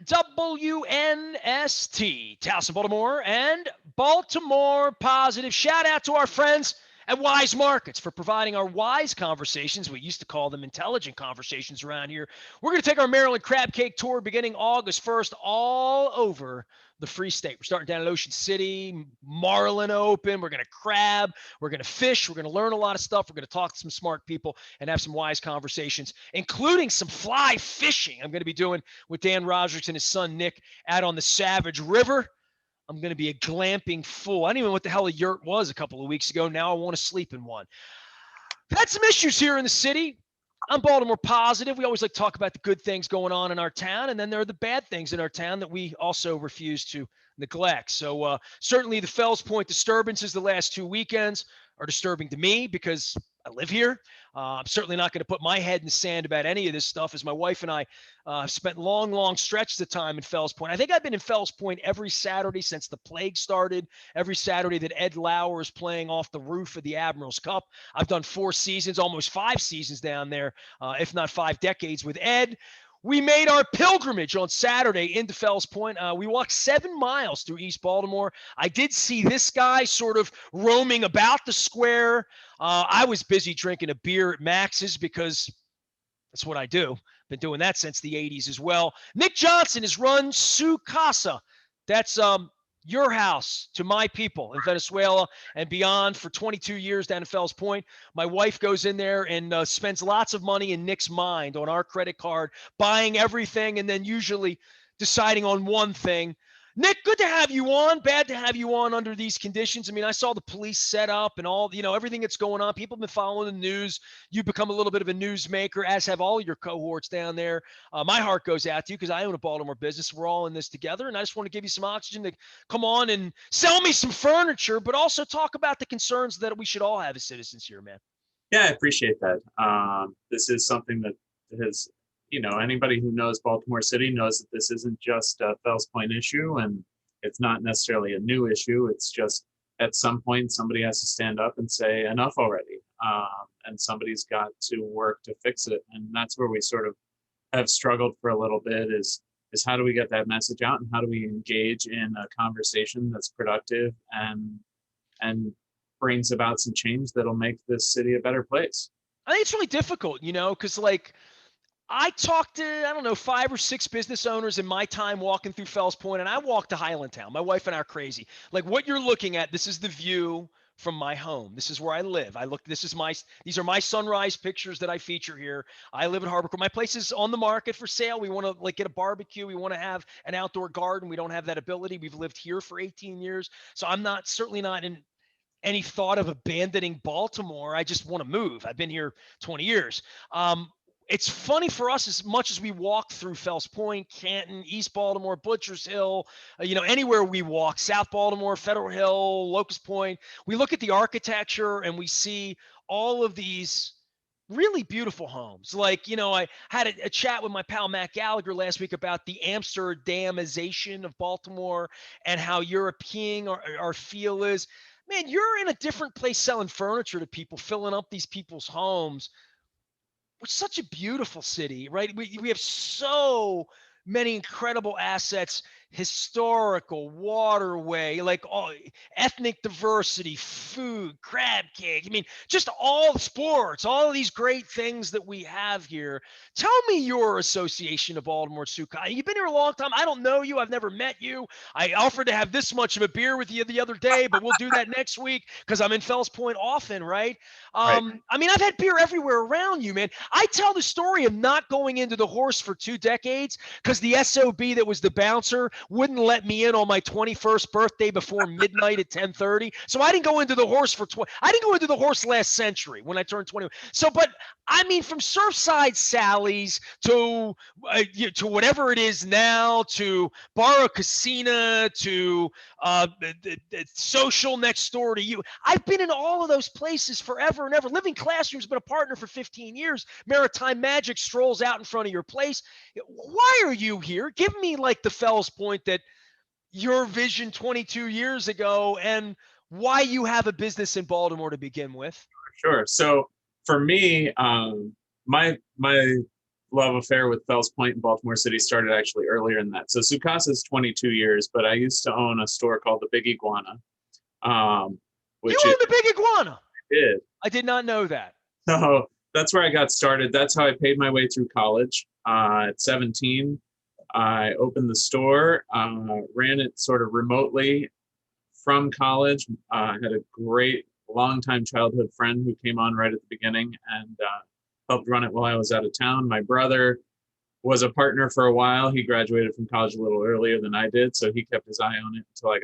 WNST, Towson, Baltimore, and Baltimore Positive. Shout out to our friends at Wise Markets for providing our wise conversations. We used to call them intelligent conversations around here. We're going to take our Maryland Crab Cake Tour beginning August 1st all over the Free State. We're starting down at Ocean City, Marlin Open. We're going to crab. We're going to fish. We're going to learn a lot of stuff. We're going to talk to some smart people and have some wise conversations, including some fly fishing I'm going to be doing with Dan Roderick and his son Nick out on the Savage River. I'm going to be a glamping fool. I didn't even know what the hell a yurt was a couple of weeks ago. Now I want to sleep in one. We've had some issues here in the city. I'm Baltimore Positive. We always like to talk about the good things going on in our town, and then there are the bad things in our town that we also refuse to neglect. So certainly the Fells Point disturbances the last 2 weekends are disturbing to me because I live here. I'm certainly not going to put my head in the sand about any of this stuff, as my wife and I spent long stretches of time in Fells Point. I think I've been in Fells Point every Saturday since the plague started, every Saturday that Ed Lauer is playing off the roof of the Admiral's Cup. I've done 4 seasons, almost 5 seasons down there, if not 5 decades with Ed. We made our pilgrimage on Saturday into Fells Point. We walked 7 miles through East Baltimore. I did see this guy sort of roaming about the square. I was busy drinking a beer at Max's because that's what I do. Been doing that since the 80s as well. Nick Johnson has run Su Casa. That's your house to my people in Venezuela and beyond for 22 years down in Fells Point. My wife goes in there and spends lots of money in Nick's mind on our credit card, buying everything and then usually deciding on one thing. Nick, good to have you on. Bad to have you on under these conditions. I mean, I saw the police set up and all, everything that's going on. People have been following the news. You've become a little bit of a newsmaker, as have all your cohorts down there. My heart goes out to you because I own a Baltimore business. We're all in this together, and I just want to give you some oxygen to come on and sell me some furniture, but also talk about the concerns that we should all have as citizens here, man. Yeah, I appreciate that. This is something that has, anybody who knows Baltimore City knows that this isn't just a Fells Point issue, and it's not necessarily a new issue. It's just at some point somebody has to stand up and say enough already, and somebody's got to work to fix it. And that's where we sort of have struggled for a little bit is how do we get that message out, and how do we engage in a conversation that's productive and brings about some change that'll make this city a better place. I think it's really difficult, because I talked to, 5 or 6 business owners in my time walking through Fells Point, and I walked to Highlandtown. My wife and I are crazy. Like what you're looking at, this is the view from my home. This is where I live. These are my sunrise pictures that I feature here. I live at Harbor Court. My place is on the market for sale. We want to get a barbecue. We want to have an outdoor garden. We don't have that ability. We've lived here for 18 years. So I'm certainly not in any thought of abandoning Baltimore. I just want to move. I've been here 20 years. It's funny for us, as much as we walk through Fells Point, Canton, East Baltimore, Butchers Hill, anywhere we walk, South Baltimore, Federal Hill, Locust Point, we look at the architecture and we see all of these really beautiful homes. Like, I had a chat with my pal Matt Gallagher last week about the Amsterdamization of Baltimore and how European our feel is. Man, you're in a different place selling furniture to people, filling up these people's homes. It's such a beautiful city, right? We have so many incredible assets, historical, waterway, like all ethnic diversity, food, crab cake. I mean, just all sports, all of these great things that we have here. Tell me your association of Baltimore Sukai. You've been here a long time. I don't know you. I've never met you. I offered to have this much of a beer with you the other day, but we'll do that next week because I'm in Fells Point often, right? Right. I mean, I've had beer everywhere around you, man. I tell the story of not going into the horse for 2 decades because the SOB that was the bouncer wouldn't let me in on my 21st birthday before midnight at 10:30. So I didn't go into the horse I didn't go into the horse last century when I turned 21. So, but I mean, from Surfside Sally's to whatever it is now, to Barra Casina, to the social next door to you. I've been in all of those places forever and ever. Living Classroom's been a partner for 15 years. Maritime Magic strolls out in front of your place. Why are you here? Give me like the Fells Point that your vision 22 years ago and why you have a business in Baltimore to begin with. Sure. So for me, my love affair with Fells Point in Baltimore City started actually earlier than that. So Sukasa is 22 years, but I used to own a store called the Big Iguana, You which it own the Big Iguana. did. I did not know that. So that's where I got started. That's how I paid my way through college. At 17, I opened the store, ran it sort of remotely from college. I had a great longtime childhood friend who came on right at the beginning and helped run it while I was out of town. My brother was a partner for a while. He graduated from college a little earlier than I did, so he kept his eye on it until I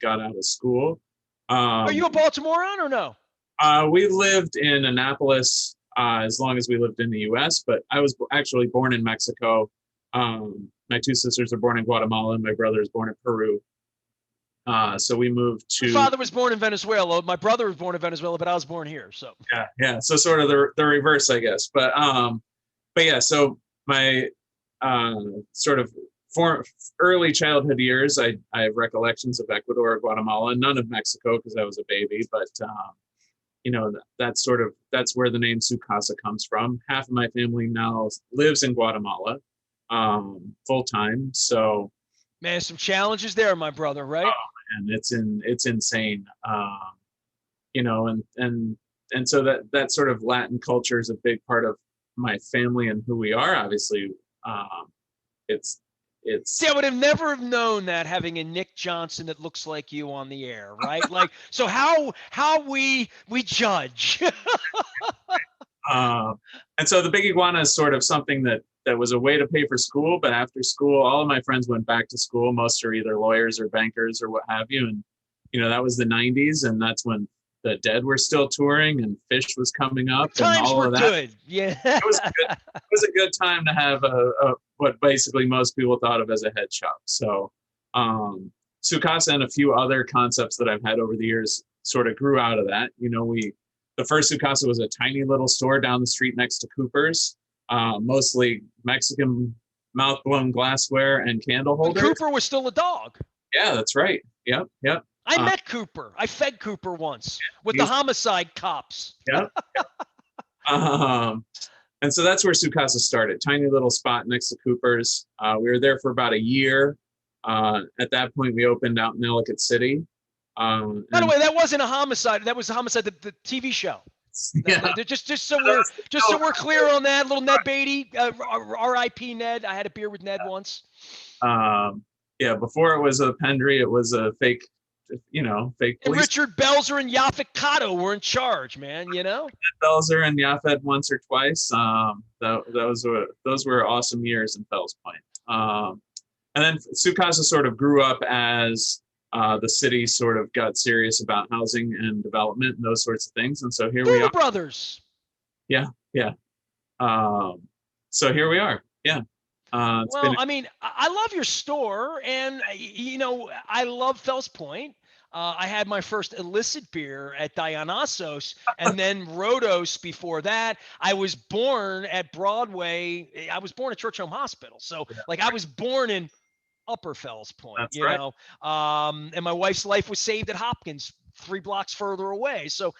got out of school. Are you a Baltimorean or no? We lived in Annapolis as long as we lived in the U.S., but I was actually born in Mexico. My two sisters are born in Guatemala, and my brother is born in Peru. So we moved to. My father was born in Venezuela. My brother was born in Venezuela, but I was born here. So Yeah. So sort of the reverse, I guess. But yeah. So my sort of early childhood years, I have recollections of Ecuador, Guatemala, none of Mexico because I was a baby, but that's where the name Sukasa comes from. Half of my family now lives in Guatemala, full time. So, man, some challenges there, my brother, right? And it's insane. And so that sort of Latin culture is a big part of my family and who we are. Obviously, it's. See, I would have never known that having a Nick Johnson that looks like you on the air, right? Like, so how we judge. And so the Big Iguana is sort of something that was a way to pay for school, but after school, all of my friends went back to school. Most are either lawyers or bankers or what have you. And, that was the 90s, and that's when the Dead were still touring and Fish was coming up. Times and all were of that. good. Yeah. It was a good time to have what basically most people thought of as a head shop. So Sukasa and a few other concepts that I've had over the years sort of grew out of that. The first Sukasa was a tiny little store down the street next to Cooper's, mostly Mexican mouth-blown glassware and candle holders. When Cooper was still a dog. Yeah, that's right. Yep. I met Cooper. I fed Cooper once with the homicide cops. Yep. And so that's where Sukasa started. Tiny little spot next to Cooper's. We were there for about a year. At that point, we opened out in Ellicott City. By the way, that wasn't a homicide. That was a homicide, the TV show. Yeah. Just so we're clear on that. Little Ned Beatty, R.I.P. Ned. I had a beer with Ned once. Yeah, before it was a Pendry, it was a fake police. And Richard Belzer and Yaphet Kotto were in charge, man. Belzer and Yaphet once or twice. Those were awesome years in Fells Point. And then Sukasa sort of grew up as the city sort of got serious about housing and development and those sorts of things. And so here we are. Brothers. Yeah. So here we are. Yeah. I love your store, and I love Fells Point. I had my first illicit beer at Dionysos, and then Rhodos before that. I was born at Broadway. I was born at Church Home Hospital, so I was born in Upper Fells Point. That's right. And my wife's life was saved at Hopkins, 3 blocks further away. So,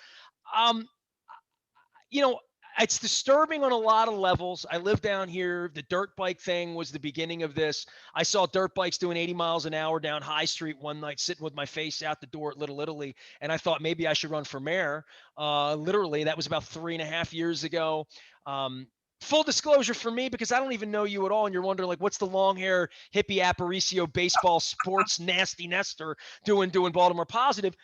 it's disturbing on a lot of levels. I live down here. The dirt bike thing was the beginning of this. I saw dirt bikes doing 80 miles an hour down High Street one night, sitting with my face out the door at Little Italy. And I thought maybe I should run for mayor. Literally, that was about 3.5 years ago. Full disclosure for me, because I don't even know you at all. And you're wondering, what's the long hair, hippie Aparicio, baseball, sports, nasty Nestor doing Baltimore Positive?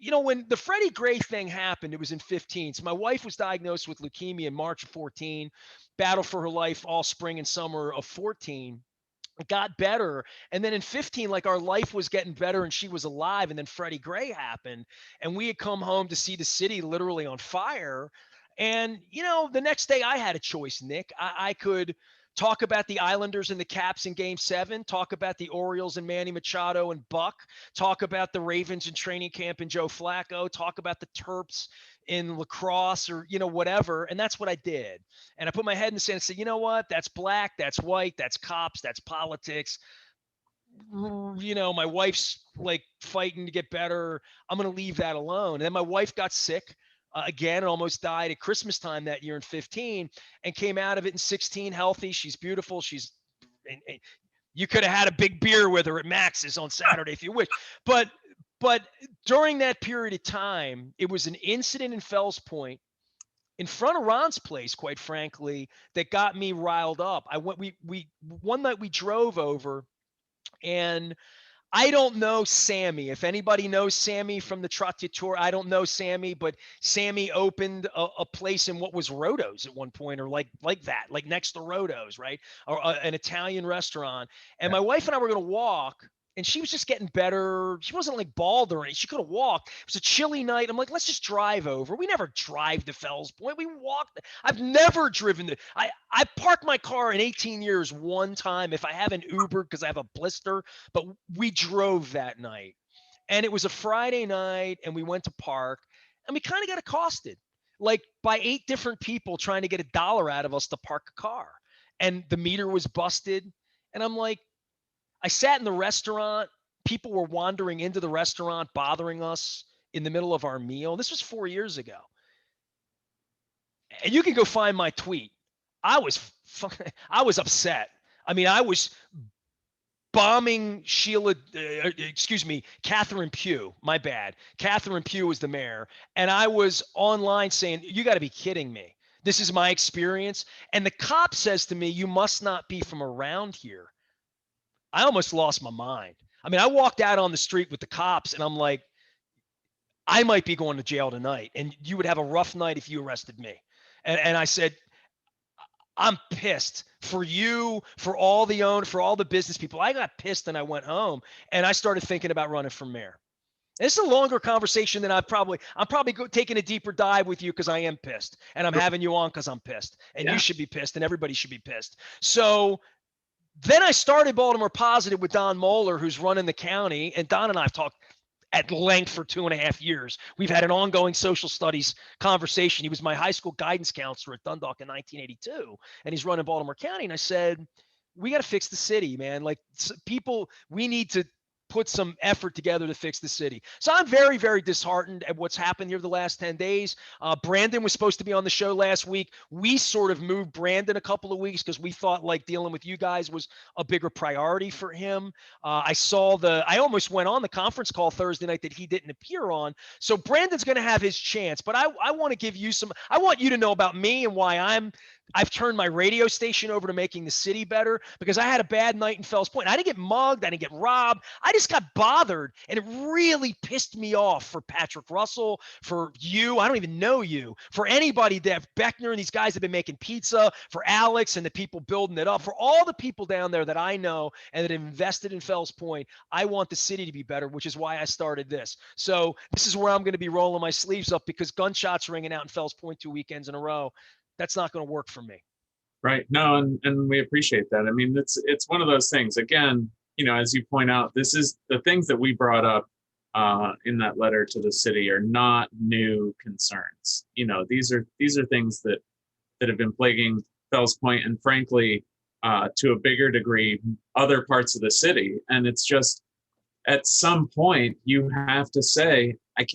When the Freddie Gray thing happened, it was in 15. So my wife was diagnosed with leukemia in March of 14, battled for her life all spring and summer of 14. It got better. And then in 15, our life was getting better and she was alive. And then Freddie Gray happened. And we had come home to see the city literally on fire. And, the next day I had a choice, Nick. I could talk about the Islanders and the Caps in Game 7, talk about the Orioles and Manny Machado and Buck, talk about the Ravens in training camp and Joe Flacco, talk about the Terps in lacrosse or, whatever. And that's what I did. And I put my head in the sand and said, you know what? That's black, that's white, that's cops, that's politics. My wife's fighting to get better. I'm going to leave that alone. And then my wife got sick. again, almost died at Christmas time that year in 15, and came out of it in 16 healthy. She's beautiful. And you could have had a big beer with her at Max's on Saturday if you wish. But during that period of time, it was an incident in Fells Point in front of Ron's place, quite frankly, that got me riled up. I went we one night we drove over, and I don't know Sammy. If anybody knows Sammy from the Trattoria, I don't know Sammy, but Sammy opened a place in what was Roto's at one point, or like that, like next to Roto's, right? Or an Italian restaurant. And Yeah. my wife and I were going to walk, and she was just getting better. She wasn't like bald or anything. She could have walked. It was a chilly night. I'm like, let's just drive over. We never drive to Fells Point. We walked. I've never driven to. I parked my car in 18 years one time if I have an Uber because I have a blister, but we drove that night. And it was a Friday night, and we went to park, and we kind of got accosted like by 8 different people trying to get $1 out of us to park a car. And the meter was busted. And I'm like, I sat in the restaurant. People were wandering into the restaurant, bothering us in the middle of our meal. This was 4 years ago. And you can go find my tweet. I was upset. I mean, I was bombing Catherine Pugh. My bad. Catherine Pugh was the mayor. And I was online saying, you got to be kidding me. This is my experience. And the cop says to me, you must not be from around here. I almost lost my mind. I mean, I walked out on the street with the cops, and I'm like, I might be going to jail tonight, and you would have a rough night if you arrested me. And I said, I'm pissed for you, for all the business people. I got pissed and I went home, and I started thinking about running for mayor. It's a longer conversation than I'm probably taking a deeper dive with you because I am pissed, and I'm having you on because I'm pissed, and you Yeah. should be pissed, and everybody should be pissed. So then I started Baltimore Positive with Don Moeller, who's running the county, and Don and I have talked at length for 2.5 years. We've had an ongoing social studies conversation. He was my high school guidance counselor at Dundalk in 1982, and he's running Baltimore County. And I said, we got to fix the city, man. Like people, we need to put some effort together to fix the city. So I'm very, very disheartened at what's happened here the last 10 days. Brandon was supposed to be on the show last week. We sort of moved Brandon a couple of weeks because we thought like dealing with you guys was a bigger priority for him. I almost went on the conference call Thursday night that he didn't appear on. So Brandon's going to have his chance, but I want to give you I want you to know about me and why I've turned my radio station over to making the city better because I had a bad night in Fells Point. I didn't get mugged. I didn't get robbed. I just got bothered, and it really pissed me off for Patrick Russell, for you. I don't even know you. For anybody that Beckner and these guys have been making pizza, for Alex and the people building it up, for all the people down there that I know and that have invested in Fells Point. I want the city to be better, which is why I started this. So this is where I'm going to be rolling my sleeves up because gunshots ringing out in Fells Point 2 weekends in a row. That's not going to work for me. Right. No, and we appreciate that. I mean, it's one of those things. Again, as you point out, this is the things that we brought up in that letter to the city are not new concerns. These are things that have been plaguing Fells Point and frankly, to a bigger degree, other parts of the city. And it's just at some point you have to say, I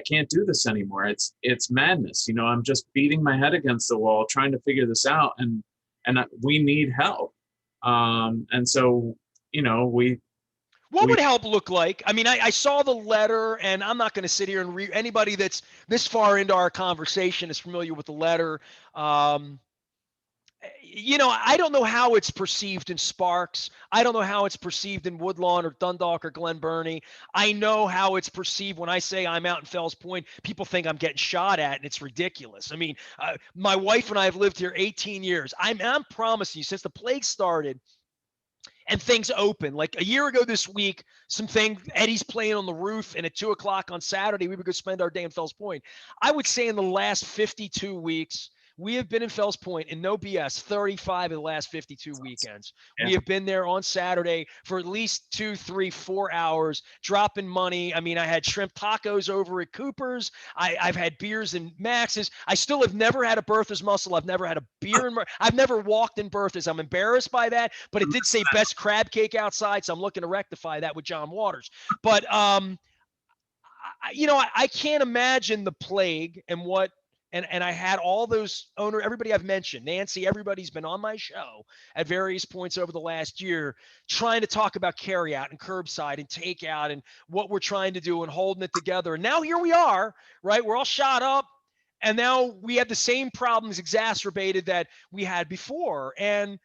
can't do this anymore. It's madness. I'm just beating my head against the wall, trying to figure this out. And we need help. And so, What would help look like? I mean, I saw the letter, and I'm not going to sit here and read. Anybody that's this far into our conversation is familiar with the letter. I don't know how it's perceived in Sparks. I don't know how it's perceived in Woodlawn or Dundalk or Glen Burnie. I know how it's perceived when I say I'm out in Fells Point. People think I'm getting shot at, and it's ridiculous. I mean, my wife and I have lived here 18 years. I'm promising you, since the plague started and things open, like a year ago this week, Eddie's playing on the roof, and at 2:00 on Saturday, we would go spend our day in Fells Point. I would say in the last 52 weeks, we have been in Fells Point, and no BS, 35 of the last 52 weekends. Yeah. We have been there on Saturday for at least 2, 3, 4 hours, dropping money. I mean, I had shrimp tacos over at Cooper's. I've had beers in Max's. I still have never had a Bertha's Muscle. I've never had a beer I've never walked in Bertha's. I'm embarrassed by that, but it did say best crab cake outside, so I'm looking to rectify that with John Waters. But I can't imagine the plague and what, and I had all those everybody I've mentioned, Nancy, everybody's been on my show at various points over the last year, trying to talk about carryout and curbside and takeout and what we're trying to do and holding it together. And now here we are, right? We're all shot up. And now we have the same problems exacerbated that we had before. And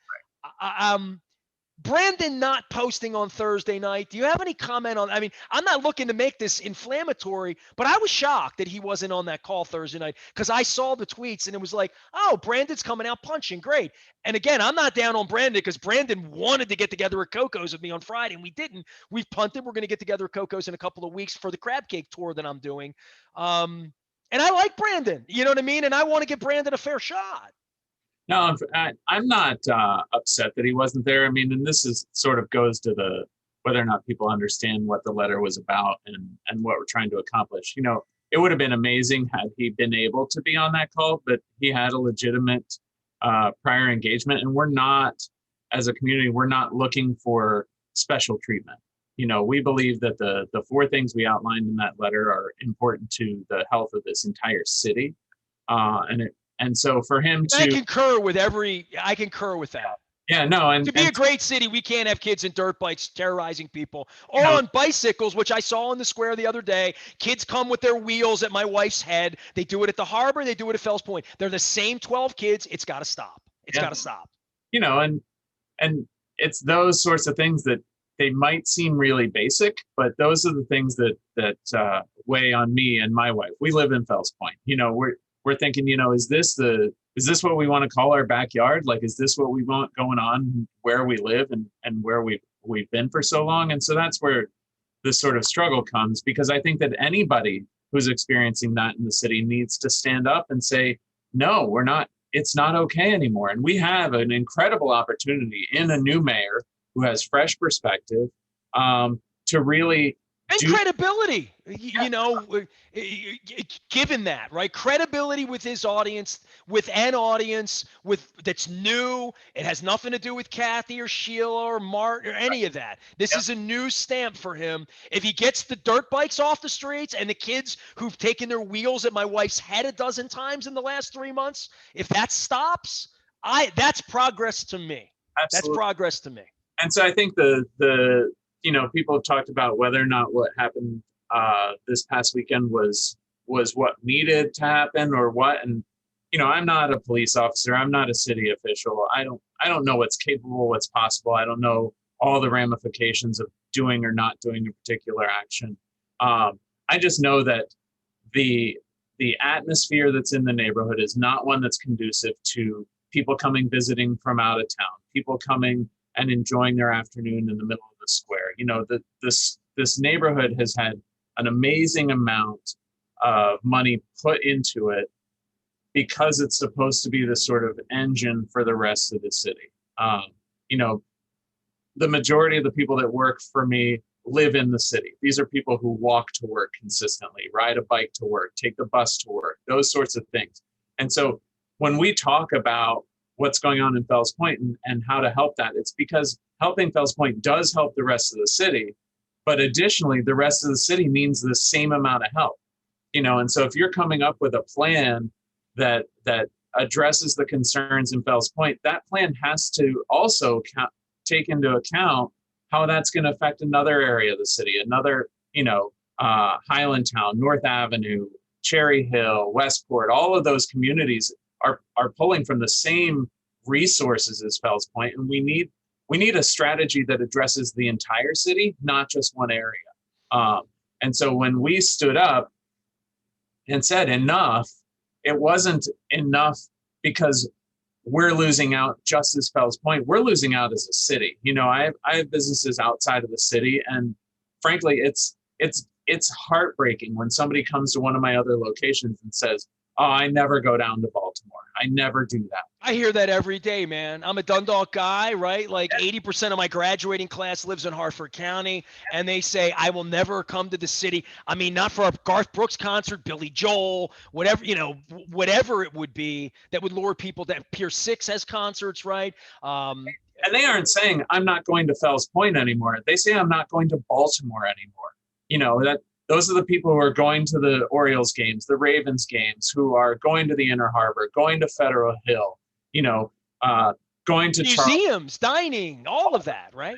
Brandon not posting on Thursday night. Do you have any comment on? I mean, I'm not looking to make this inflammatory, but I was shocked that he wasn't on that call Thursday night because I saw the tweets and it was like, oh, Brandon's coming out punching. Great. And again, I'm not down on Brandon because Brandon wanted to get together at Coco's with me on Friday and we didn't. We've punted. We're going to get together at Coco's in a couple of weeks for the crab cake tour that I'm doing. And I like Brandon, you know what I mean? And I want to give Brandon a fair shot. No, I'm not upset that he wasn't there. I mean, and this is sort of goes to the whether or not people understand what the letter was about and what we're trying to accomplish. You know, it would have been amazing had he been able to be on that call, but he had a legitimate prior engagement, and we're not, as a community, we're not looking for special treatment. You know, we believe that the four things we outlined in that letter are important to the health of this entire city, and so for him to, I concur with that. Yeah, no, and to be a great city, we can't have kids in dirt bikes terrorizing people or on bicycles, which I saw in the square the other day. Kids come with their wheels at my wife's head. They do it at the harbor. They do it at Fells Point. They're the same 12 kids. It's got to stop. It's got to stop. You know, and it's those sorts of things that they might seem really basic, but those are the things that weigh on me and my wife. We live in Fells Point. You know, we're thinking, you know, is this what we want to call our backyard? Like, is this what we want going on where we live and where we've been for so long? And so that's where this sort of struggle comes, because I think that anybody who's experiencing that in the city needs to stand up and say, no, we're not, it's not okay anymore. And we have an incredible opportunity in a new mayor who has fresh perspective to really and credibility, you know, given that, right? Credibility with his audience, with an audience that's new. It has nothing to do with Kathy or Sheila or Mart or any of that. This is a new stamp for him. If he gets the dirt bikes off the streets and the kids who've taken their wheels at my wife's head a dozen times in the last 3 months, if that stops, that's progress to me. Absolutely. That's progress to me. And so I think you know, people have talked about whether or not what happened this past weekend was what needed to happen or what. And, you know, I'm not a police officer. I'm not a city official. I don't know what's capable, what's possible. I don't know all the ramifications of doing or not doing a particular action. I just know that the atmosphere that's in the neighborhood is not one that's conducive to people coming visiting from out of town, people coming and enjoying their afternoon in the middle of the square. You know, this neighborhood has had an amazing amount of money put into it because it's supposed to be the sort of engine for the rest of the city. You know, the majority of the people that work for me live in the city. These are people who walk to work consistently, ride a bike to work, take the bus to work, those sorts of things. And so when we talk about what's going on in Fells Point and how to help that, it's because helping Fells Point does help the rest of the city, but additionally, the rest of the city needs the same amount of help. You know, and so if you're coming up with a plan that addresses the concerns in Fells Point, that plan has to also take into account how that's going to affect another area of the city, another, you know, Highlandtown, North Avenue, Cherry Hill, Westport, all of those communities are pulling from the same resources as Fells Point, and we need a strategy that addresses the entire city, not just one area. And so when we stood up and said enough, it wasn't enough because we're losing out just as Fells Point. We're losing out as a city. You know, I have businesses outside of the city, and frankly, it's heartbreaking when somebody comes to one of my other locations and says, oh, I never go down to Baltimore. I never do that. I hear that every day, man. I'm a Dundalk guy, right? Like 80% of my graduating class lives in Hartford County, and they say, I will never come to the city. I mean, not for a Garth Brooks concert, Billy Joel, whatever, you know, whatever it would be that would lure people. That Pier 6 has concerts, right? And they aren't saying, I'm not going to Fells Point anymore. They say, I'm not going to Baltimore anymore. You know, Those are the people who are going to the Orioles games, the Ravens games, who are going to the Inner Harbor, going to Federal Hill, you know, going to Charles. Museums, dining, all of that, right?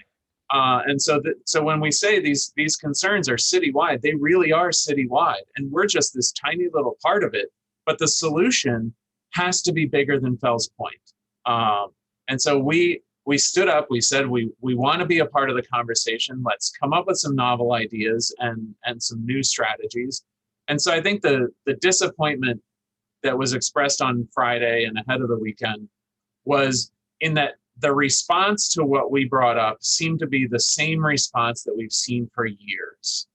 And so when we say these concerns are citywide, they really are citywide, and we're just this tiny little part of it. But the solution has to be bigger than Fells Point. And so we stood up. We said we want to be a part of the conversation. Let's come up with some novel ideas and some new strategies. And so I think the disappointment that was expressed on Friday and ahead of the weekend was in that the response to what we brought up seemed to be the same response that we've seen for years.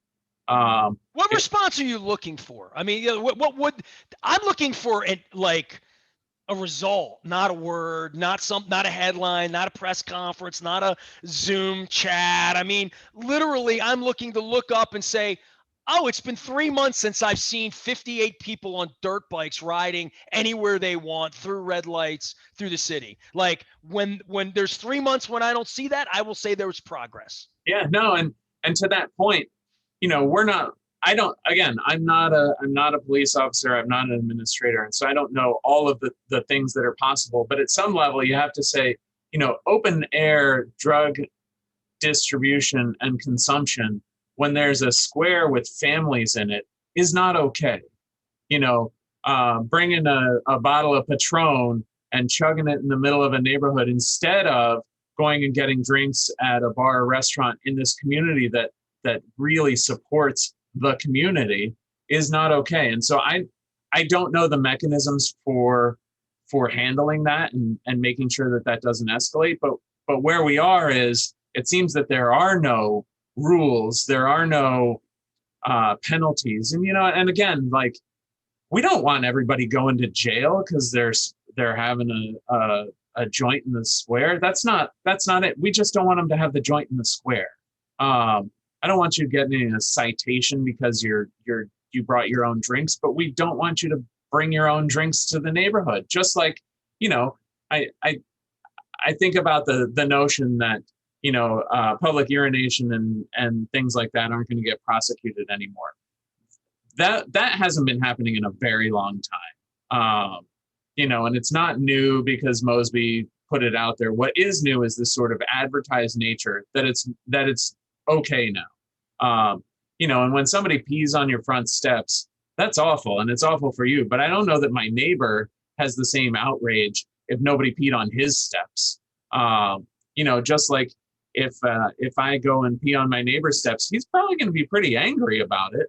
What response are you looking for? I mean, what would I'm looking for? Like a result, not a word, not a headline, not a press conference, not a Zoom chat. I mean, literally, I'm looking to look up and say, oh, it's been 3 months since I've seen 58 people on dirt bikes riding anywhere they want through red lights through the city. Like when there's 3 months when I don't see that, I will say there was progress. Yeah, no, and to that point, we're not. I'm not a police officer. I'm not an administrator. And so I don't know all of the things that are possible. But at some level, you have to say, open air drug distribution and consumption when there's a square with families in it is not okay. Bringing a bottle of Patron and chugging it in the middle of a neighborhood instead of going and getting drinks at a bar or restaurant in this community that really supports the community is not okay. And so I don't know the mechanisms for handling that and making sure that doesn't escalate. But where we are is it seems that there are no rules, there are no penalties. And and again, like, we don't want everybody going to jail because they're having a joint in the square. That's not it. We just don't want them to have the joint in the square. I don't want you getting a citation because you brought your own drinks, but we don't want you to bring your own drinks to the neighborhood. Just like, I think about the notion that public urination and things like that aren't going to get prosecuted anymore. That hasn't been happening in a very long time. And it's not new because Mosby put it out there. What is new is this sort of advertised nature that it's okay now. And when somebody pees on your front steps, that's awful, and it's awful for you. But I don't know that my neighbor has the same outrage if nobody peed on his steps. Just like if I go and pee on my neighbor's steps, he's probably going to be pretty angry about it.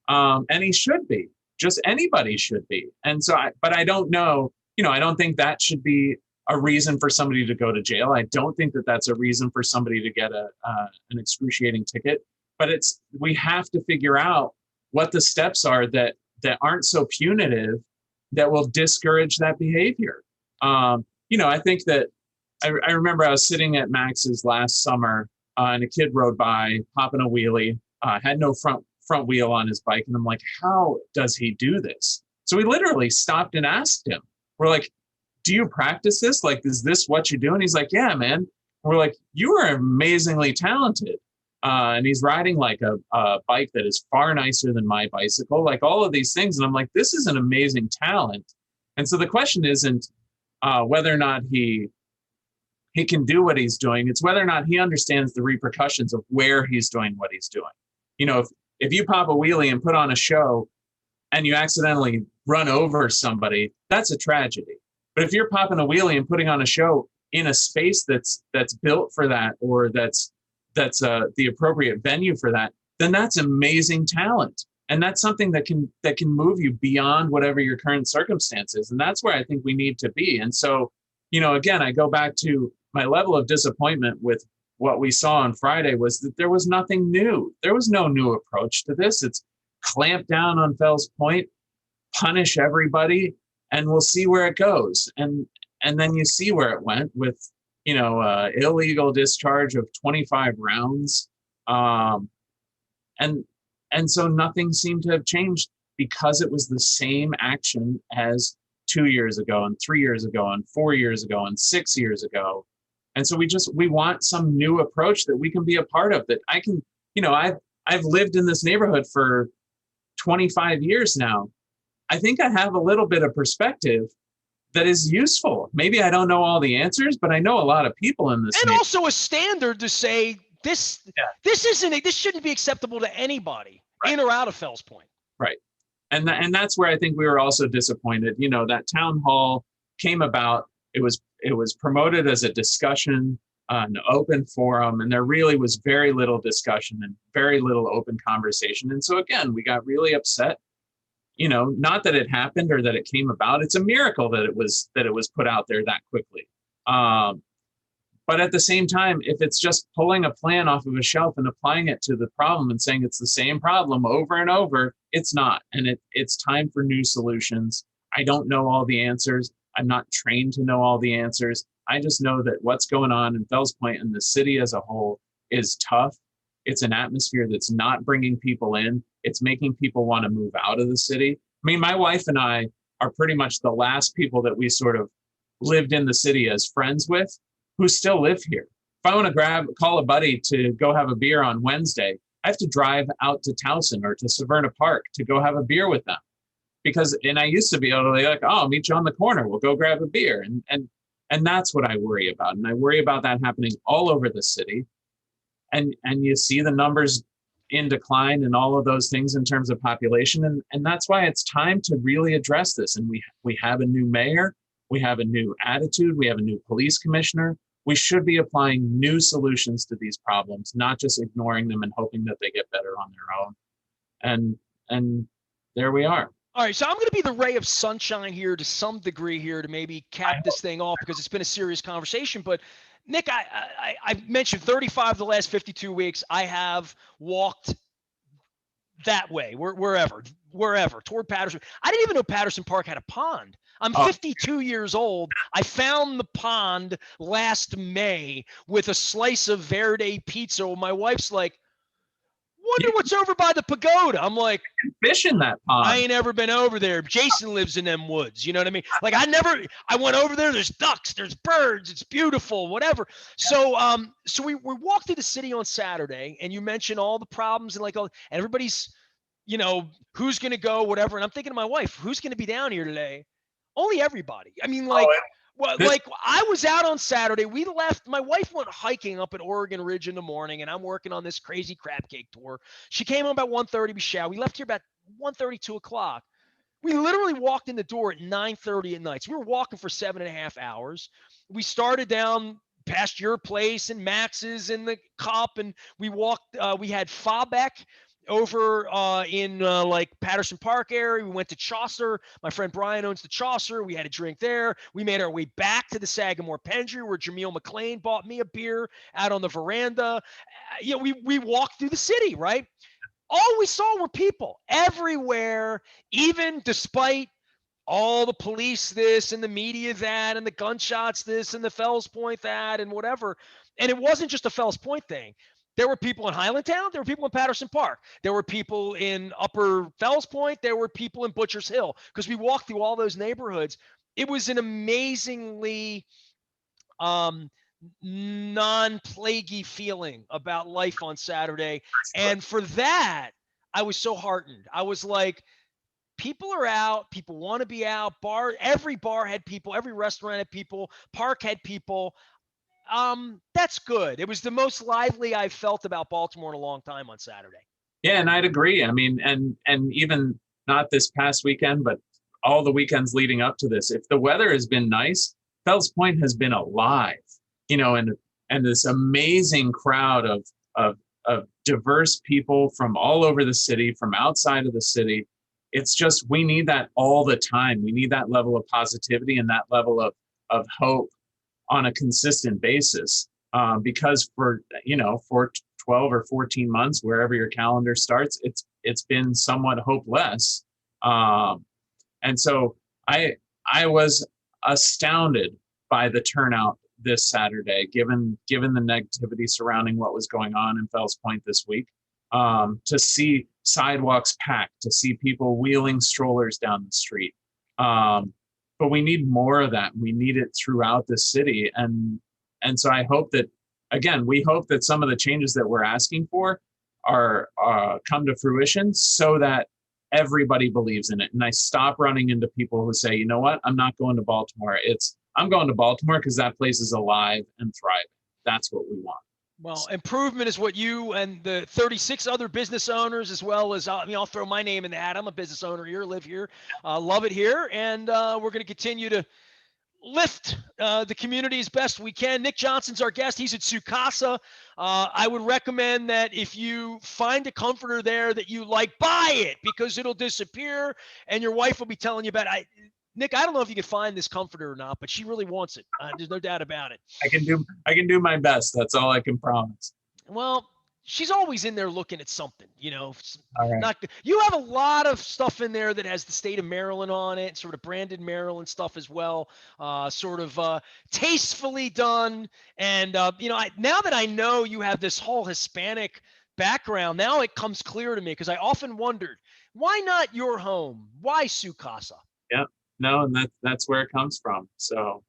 And he should be. Just anybody should be. And so, but I don't know, I don't think that should be a reason for somebody to go to jail. I don't think that that's a reason for somebody to get an excruciating ticket. But we have to figure out what the steps are that aren't so punitive that will discourage that behavior. I think that I remember I was sitting at Max's last summer and a kid rode by, popping a wheelie, had no front wheel on his bike. And I'm like, how does he do this? So we literally stopped and asked him. We're like, do you practice this? Like, is this what you do? And he's like, yeah, man. We're like, you are amazingly talented. And he's riding like a bike that is far nicer than my bicycle, like all of these things. And I'm like, this is an amazing talent. And so the question isn't whether or not he can do what he's doing. It's whether or not he understands the repercussions of where he's doing what he's doing. If you pop a wheelie and put on a show and you accidentally run over somebody, that's a tragedy. But if you're popping a wheelie and putting on a show in a space that's built for that, or that's the appropriate venue for that, then that's amazing talent. And that's something that can move you beyond whatever your current circumstances. And that's where I think we need to be. And so, again, I go back to my level of disappointment with what we saw on Friday was that there was nothing new. There was no new approach to this. It's clamp down on Fells Point, punish everybody, and we'll see where it goes. And then you see where it went with, illegal discharge of 25 rounds. And so nothing seemed to have changed because it was the same action as 2 years ago and 3 years ago and 4 years ago and 6 years ago. And so we want some new approach that we can be a part of, that I can, I've I've lived in this neighborhood for 25 years now. I think I have a little bit of perspective that is useful. Maybe I don't know all the answers, but I know a lot of people in this And neighborhood. also a standard to say this this shouldn't be acceptable to anybody Right. in or out of Fells Point. Right. And that's where I think we were also disappointed. That town hall came about. It was promoted as a discussion, an open forum, and there really was very little discussion and very little open conversation. And so again, we got really upset. Not that it happened or that it came about. It's a miracle that it was put out there that quickly. But at the same time, if it's just pulling a plan off of a shelf and applying it to the problem and saying it's the same problem over and over, it's not. And it's time for new solutions. I don't know all the answers. I'm not trained to know all the answers. I just know that what's going on in Fells Point and the city as a whole is tough. It's an atmosphere that's not bringing people in. It's making people want to move out of the city. I mean, my wife and I are pretty much the last people that we sort of lived in the city as friends with who still live here. If I want to call a buddy to go have a beer on Wednesday, I have to drive out to Towson or to Severna Park to go have a beer with them. And I used to be able to be like, oh, I'll meet you on the corner. We'll go grab a beer. And that's what I worry about. And I worry about that happening all over the city. And you see the numbers in decline and all of those things in terms of population. And that's why it's time to really address this. And we have a new mayor. We have a new attitude. We have a new police commissioner. We should be applying new solutions to these problems, not just ignoring them and hoping that they get better on their own. And there we are. All right, so I'm going to be the ray of sunshine here to some degree here to maybe cap this thing off because it's been a serious conversation. But Nick, I mentioned 35 of the last 52 weeks. I have walked that way, wherever, toward Patterson. I didn't even know Patterson Park had a pond. I'm 52 years old. I found the pond last May with a slice of Verde pizza. My wife's like, wonder what's over by the pagoda. I'm like, fish in that pond. I ain't ever been over there. Jason lives in them woods. You know what I mean? Like I went over there. There's ducks, there's birds. It's beautiful, whatever. So we walked through the city on Saturday and you mentioned all the problems and and everybody's, who's going to go, whatever. And I'm thinking to my wife, who's going to be down here today? Only everybody. I mean, I was out on Saturday. We left. My wife went hiking up at Oregon Ridge in the morning, and I'm working on this crazy crab cake tour. She came home about 1:30. We showered. We left here about 1:30, 2 o'clock. We literally walked in the door at 9:30 at night. So we were walking for 7.5 hours. We started down past your place and Max's and the Cup, and we walked. We had Fabeck over in Patterson Park area. We went to Chaucer. My friend Brian owns the Chaucer. We had a drink there. We made our way back to the Sagamore Pendry where Jameel McLean bought me a beer out on the veranda. We walked through the city, right? All we saw were people everywhere, even despite all the police this and the media that and the gunshots this and the Fells Point that and whatever. And it wasn't just a Fells Point thing. There were people in Highlandtown. There were people in Patterson Park. There were people in Upper Fells Point. There were people in Butchers Hill because we walked through all those neighborhoods. It was an amazingly non-plaguey feeling about life on Saturday. And for that, I was so heartened. I was like, people are out. People want to be out. Every bar had people. Every restaurant had people. Park had people. That's good. It was the most lively I've felt about Baltimore in a long time on Saturday. Yeah, and I'd agree. I mean, and even not this past weekend, but all the weekends leading up to this. If the weather has been nice, Fells Point has been alive, and this amazing crowd of diverse people from all over the city, from outside of the city. It's just, we need that all the time. We need that level of positivity and that level of hope on a consistent basis, because for 12 or 14 months, wherever your calendar starts, it's been somewhat hopeless. And so I was astounded by the turnout this Saturday, given the negativity surrounding what was going on in Fells Point this week. To see sidewalks packed, to see people wheeling strollers down the street. But we need more of that. We need it throughout the city. And so I hope that, again, we hope that some of the changes that we're asking for are come to fruition so that everybody believes in it. And I stop running into people who say, you know what, I'm not going to Baltimore. I'm going to Baltimore because that place is alive and thriving. That's what we want. Well, improvement is what you and the 36 other business owners, as well as, I'll throw my name in the hat. I'm a business owner here, live here, love it here. And we're going to continue to lift the community as best we can. Nick Johnson's our guest. He's at Casa. I would recommend that if you find a comforter there that you like, buy it because it'll disappear and your wife will be telling you about it. Nick, I don't know if you can find this comforter or not, but she really wants it. There's no doubt about it. I can do my best. That's all I can promise. Well, she's always in there looking at something, All right. You have a lot of stuff in there that has the state of Maryland on it, sort of branded Maryland stuff as well, tastefully done. And, now that I know you have this whole Hispanic background, now it comes clear to me because I often wondered, why not your home? Why Casa? Yeah, no, and that's where it comes from. So,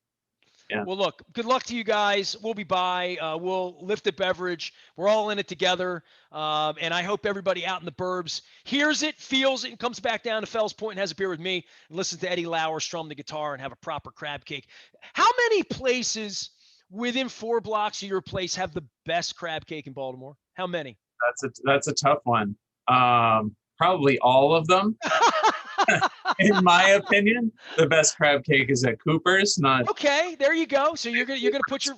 yeah. Well, look, good luck to you guys. We'll be by. We'll lift the beverage. We're all in it together. And I hope everybody out in the burbs hears it, feels it, and comes back down to Fells Point and has a beer with me and listen to Eddie Lauer strum the guitar and have a proper crab cake. How many places within 4 blocks of your place have the best crab cake in Baltimore? How many? That's a tough one. Probably all of them. In my opinion, the best crab cake is at Cooper's. Not okay. There you go. So you're gonna put your.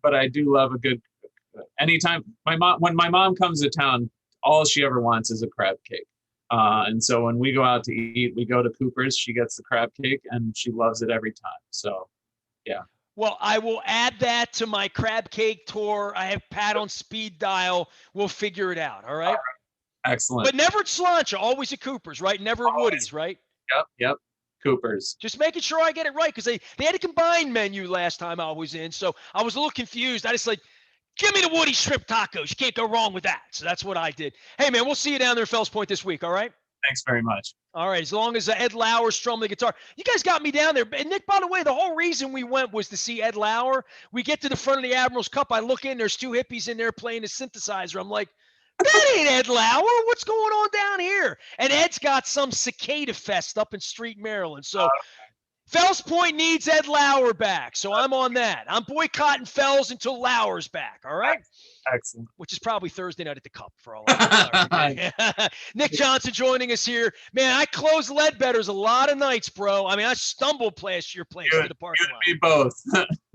But I do love a good. Anytime when my mom comes to town, all she ever wants is a crab cake. And so when we go out to eat, we go to Cooper's. She gets the crab cake, and she loves it every time. So, yeah. Well, I will add that to my crab cake tour. I have Pat on speed dial. We'll figure it out. All right. Excellent. But never at Slancha, always at Cooper's, right? Never at Woody's, right? Yep. Cooper's. Just making sure I get it right because they had a combined menu last time I was in. So I was a little confused. I just give me the Woody shrimp tacos. You can't go wrong with that. So that's what I did. Hey, man, we'll see you down there at Fells Point this week, all right? Thanks very much. All right, as long as Ed Lauer strum the guitar. You guys got me down there. And Nick, by the way, the whole reason we went was to see Ed Lauer. We get to the front of the Admiral's Cup. I look in, there's 2 hippies in there playing a synthesizer. I'm like, that ain't Ed Lauer. What's going on down here? And Ed's got some cicada fest up in Street, Maryland. So Fells Point needs Ed Lauer back. So I'm on that. I'm boycotting Fells until Lauer's back. All right? Excellent. Which is probably Thursday night at the Cup for all I know. Nick Johnson joining us here. Man, I closed Ledbetter's a lot of nights, bro. I mean, I stumbled past your place to the parking lot. Me both.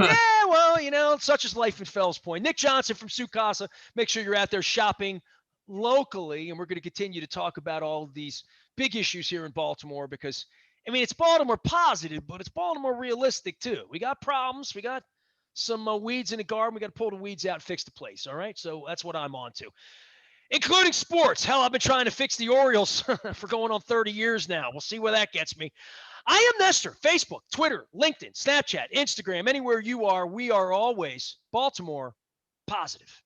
Yeah, well, such is life in Fells Point. Nick Johnson from Casa. Make sure you're out there shopping locally, and we're going to continue to talk about all of these big issues here in Baltimore because, I mean, it's Baltimore positive, but it's Baltimore realistic too. We got problems. We got some weeds in the garden. We got to pull the weeds out and fix the place, all right? So that's what I'm on to, including sports. Hell, I've been trying to fix the Orioles for going on 30 years now. We'll see where that gets me. I am Nestor. Facebook, Twitter, LinkedIn, Snapchat, Instagram, anywhere you are, we are always Baltimore positive.